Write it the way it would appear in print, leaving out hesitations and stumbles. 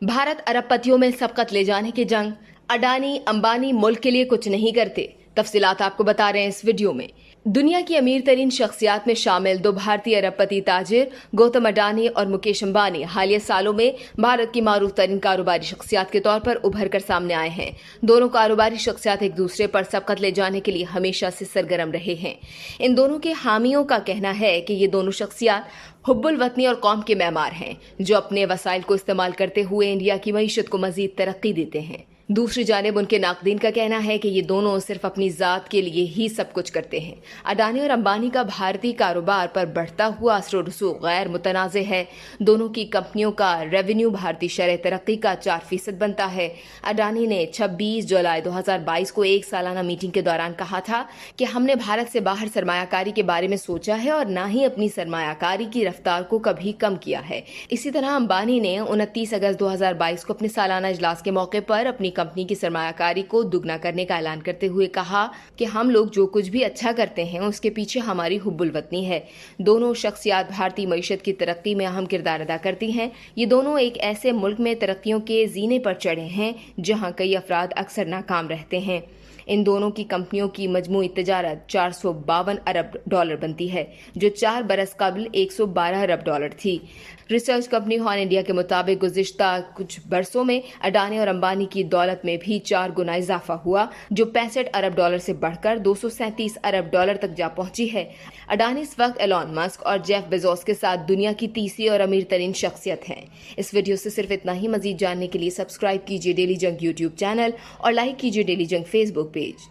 भारत अरबपतियों में सबकत ले जाने की जंग, अडानी अंबानी मुल्क के लिए कुछ नहीं करते। तफसीलात आपको बता रहे हैं इस वीडियो में। दुनिया की अमीर तरीन शख्सियात में शामिल दो भारतीय अरबपति ताजिर गौतम अडानी और मुकेश अंबानी हालिया सालों में भारत की मारूफ तरीन कारोबारी शख्सियात के तौर पर उभर कर सामने आए हैं। दोनों कारोबारी शख्सियात एक दूसरे पर सबकत ले जाने के लिए हमेशा से सरगर्म रहे हैं। इन दोनों के हामियों का कहना है कि ये दोनों शख्सियात हुब्बुल वतनी और कौम के मैमार हैं, जो अपने वसाइल को इस्तेमाल करते हुए इंडिया की मईशत को मजीद तरक्की देते हैं। दूसरी जानिब उनके नाकदीन का कहना है कि ये दोनों सिर्फ अपनी जात के लिए ही सब कुछ करते हैं। अडानी और अंबानी का भारतीय कारोबार पर बढ़ता हुआ असर और रसूख गैर मुतनाज़ है। दोनों की कंपनियों का रेवेन्यू भारतीय शरह तरक्की का 4% बनता है। अडानी ने 26 जुलाई 2022 को एक सालाना मीटिंग के दौरान कहा था कि हमने भारत से बाहर सरमायाकारी के बारे में सोचा है और न ही अपनी सरमायाकारी की रफ्तार को कभी कम किया है। इसी तरह अंबानी ने 29 अगस्त 2022 को अपने सालाना इजलास के मौके पर अपनी कंपनी की सरमायाकारी को दुगना करने का ऐलान करते हुए कहा कि हम लोग जो कुछ भी अच्छा करते हैं उसके पीछे हमारी हुब्बुल वतनी है। दोनों शख्सियात भारतीय मईशत की तरक्की में अहम किरदार अदा करती हैं। ये दोनों एक ऐसे मुल्क में तरक्कियों के जीने पर चढ़े हैं जहां कई अफराद अक्सर नाकाम रहते हैं। इन दोनों की कंपनियों की मजमूई तिजारत 452 अरब डॉलर बनती है, जो 4 बरस कबल 112 अरब डॉलर थी। रिसर्च कंपनी हॉर्न इंडिया के मुताबिक गुज़िश्ता कुछ बरसों में अडानी और अंबानी की दौलत में भी 4 गुना इजाफा हुआ, जो 65 अरब डॉलर से बढ़कर 237 अरब डॉलर तक जा पहुंची है। अडानी इस वक्त एलॉन मस्क और जेफ बेजोस के साथ दुनिया की तीसरी और अमीर तरीन शख्सियत हैं। इस वीडियो से सिर्फ इतना ही। मजीद जानने के लिए सब्सक्राइब कीजिए डेली जंग यूट्यूब चैनल और लाइक कीजिए डेली जंग फेसबुक पेज।